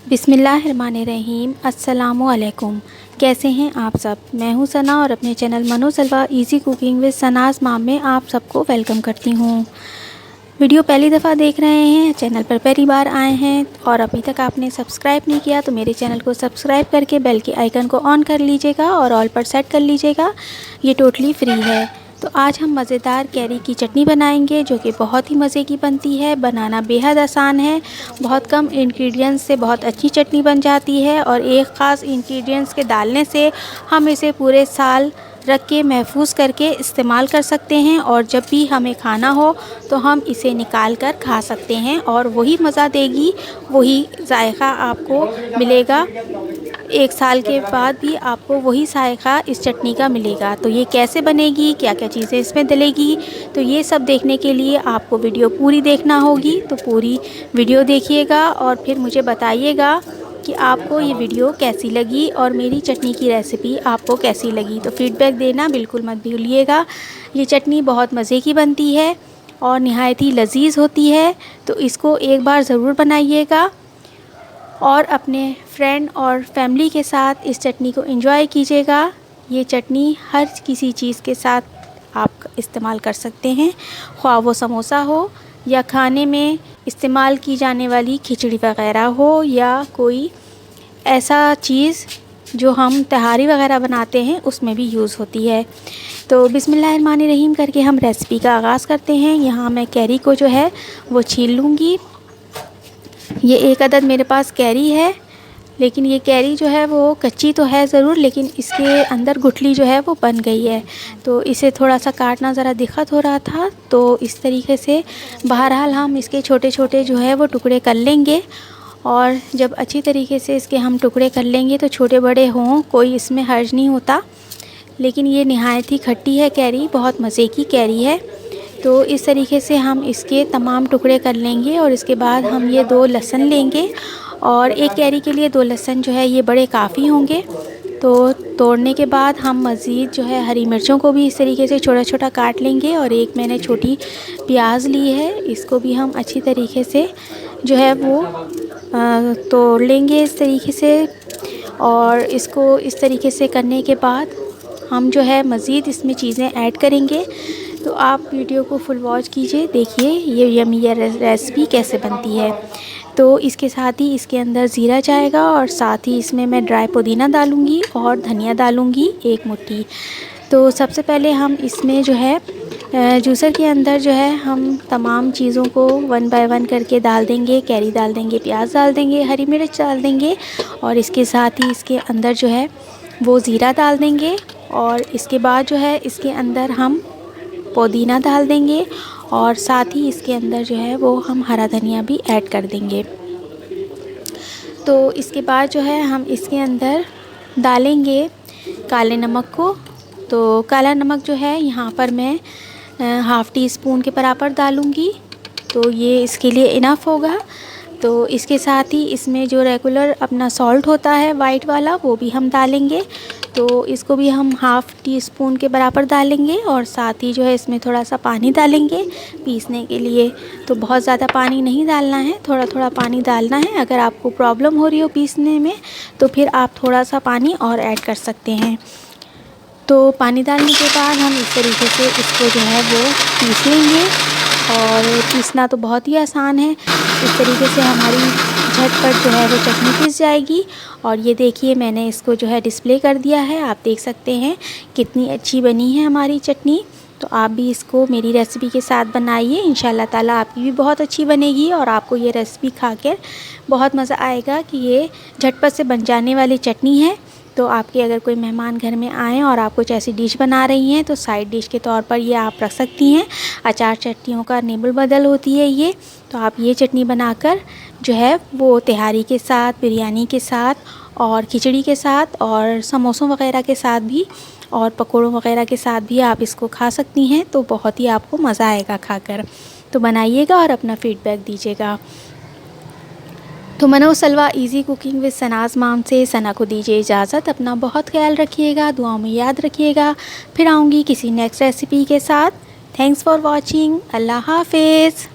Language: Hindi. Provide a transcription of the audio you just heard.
बिस्मिल्लाहिर्रहमानिर्रहीम। अस्सलामुअलैकुम। कैसे हैं आप सब? मैं हूं सना और अपने चैनल मनो सलवा इजी कुकिंग विद सनाज़ माम में आप सबको वेलकम करती हूं। वीडियो पहली दफ़ा देख रहे हैं, चैनल पर पहली बार आए हैं और अभी तक आपने सब्सक्राइब नहीं किया तो मेरे चैनल को सब्सक्राइब करके बेल के आइकन को ऑन कर लीजिएगा और ऑल पर सेट कर लीजिएगा। ये टोटली फ्री है। तो आज हम मज़ेदार कैरी की चटनी बनाएंगे जो कि बहुत ही मज़े की बनती है। बनाना बेहद आसान है। बहुत कम इंग्रेडिएंट्स से बहुत अच्छी चटनी बन जाती है और एक ख़ास इंग्रेडिएंट्स के डालने से हम इसे पूरे साल रख के महफूज करके इस्तेमाल कर सकते हैं और जब भी हमें खाना हो तो हम इसे निकाल कर खा सकते हैं और वही मज़ा देगी, वही जायका आपको मिलेगा। एक साल के बाद भी आपको वही जायका इस चटनी का मिलेगा। तो ये कैसे बनेगी, क्या क्या चीज़ें इसमें डलेगी, तो ये सब देखने के लिए आपको वीडियो पूरी देखना होगी। तो पूरी वीडियो देखिएगा और फिर मुझे बताइएगा कि आपको ये वीडियो कैसी लगी और मेरी चटनी की रेसिपी आपको कैसी लगी। तो फीडबैक देना बिल्कुल मत भूलिएगा। ये चटनी बहुत मज़े की बनती है और नहायत ही लजीज होती है। तो इसको एक बार ज़रूर बनाइएगा और अपने फ्रेंड और फैमिली के साथ इस चटनी को एंजॉय कीजिएगा। ये चटनी हर किसी चीज़ के साथ आप इस्तेमाल कर सकते हैं, ख्वाह वो समोसा हो या खाने में इस्तेमाल की जाने वाली खिचड़ी वगैरह हो या कोई ऐसा चीज़ जो हम तहारी वगैरह बनाते हैं उसमें भी यूज़ होती है। तो बिस्मिल्लाहिर्रहमानिर्रहीम करके हम रेसिपी का आगाज़ करते हैं। यहाँ मैं कैरी को जो है वो छील लूँगी। ये एक अदद मेरे पास कैरी है, लेकिन ये कैरी जो है वो कच्ची तो है ज़रूर, लेकिन इसके अंदर गुठली जो है वो बन गई है। तो इसे थोड़ा सा काटना ज़रा दिक्कत हो रहा था। तो इस तरीके से बहरहाल हम इसके छोटे छोटे जो है वो टुकड़े कर लेंगे और जब अच्छी तरीके से इसके हम टुकड़े कर लेंगे तो छोटे बड़े हों कोई इसमें हर्ज नहीं होता। लेकिन ये नहायत ही खट्टी है कैरी, बहुत मज़े की कैरी है। तो इस तरीके से हम इसके तमाम टुकड़े कर लेंगे और इसके बाद हम ये 2 लहसुन लेंगे और एक कैरी के लिए 2 लहसुन जो है ये बड़े काफ़ी होंगे। तो तोड़ने के बाद हम मज़ीद जो है हरी मिर्चों को भी इस तरीके से छोटा छोटा काट लेंगे और एक मैंने छोटी प्याज ली है, इसको भी हम अच्छी तरीके से जो है वो तोड़ लेंगे इस तरीके से। और इसको इस तरीके से करने के बाद हम जो है मज़ीद इसमें चीज़ें ऐड करेंगे। तो आप वीडियो को फुल वॉच कीजिए, देखिए ये यमी रेसिपी कैसे बनती है। तो इसके साथ ही इसके अंदर ज़ीरा जाएगा और साथ ही इसमें मैं ड्राई पुदीना डालूँगी और धनिया डालूँगी 1 मुट्ठी। तो सबसे पहले हम इसमें जो है जूसर के अंदर जो है हम तमाम चीज़ों को 1 बाय 1 करके डाल देंगे। कैरी डाल देंगे, प्याज डाल देंगे, हरी मिर्च डाल देंगे और इसके साथ ही इसके अंदर जो है वो ज़ीरा डाल देंगे और इसके बाद जो है इसके अंदर हम पुदीना डाल देंगे और साथ ही इसके अंदर जो है वो हम हरा धनिया भी ऐड कर देंगे। तो इसके बाद जो है हम इसके अंदर डालेंगे काले नमक को। तो काला नमक जो है यहाँ पर मैं हाफ़ टी स्पून के बराबर डालूँगी, तो ये इसके लिए इनफ होगा। तो इसके साथ ही इसमें जो रेगुलर अपना सॉल्ट होता है वाइट वाला वो भी हम डालेंगे। तो इसको भी हम हाफ़ टी स्पून के बराबर डालेंगे और साथ ही जो है इसमें थोड़ा सा पानी डालेंगे पीसने के लिए। तो बहुत ज़्यादा पानी नहीं डालना है, थोड़ा थोड़ा पानी डालना है। अगर आपको प्रॉब्लम हो रही हो पीसने में तो फिर आप थोड़ा सा पानी और ऐड कर सकते हैं। तो पानी डालने के बाद हम इस तरीके से इसको जो है वो पीस लेंगे और पीसना तो बहुत ही आसान है। इस तरीके से हमारी झटपट जो है वो चटनी पीस जाएगी। और ये देखिए मैंने इसको जो है डिस्प्ले कर दिया है, आप देख सकते हैं कितनी अच्छी बनी है हमारी चटनी। तो आप भी इसको मेरी रेसिपी के साथ बनाइए, इंशाल्लाह ताला आपकी भी बहुत अच्छी बनेगी और आपको ये रेसिपी खाकर बहुत मज़ा आएगा कि ये झटपट से बन जाने वाली चटनी है। तो आपके अगर कोई मेहमान घर में आएँ और आप कुछ ऐसी डिश बना रही हैं तो साइड डिश के तौर पर ये आप रख सकती हैं। अचार चटनियों का नेबल बदल होती है ये। तो आप ये चटनी बनाकर जो है वो तिहारी के साथ, बिरयानी के साथ और खिचड़ी के साथ और समोसों वगैरह के साथ भी और पकौड़ों वगैरह के साथ भी आप इसको खा सकती हैं। तो बहुत ही आपको मज़ा आएगा खाकर। तो बनाइएगा और अपना फ़ीडबैक दीजिएगा। तो मनो सलवा इजी कुकिंग विद सनाज़ माम से सना को दीजिए इजाज़त। अपना बहुत ख्याल रखिएगा, दुआओं में याद रखिएगा। फिर आऊँगी किसी नेक्स्ट रेसिपी के साथ। Thanks for watching. अल्लाह हाफिज़।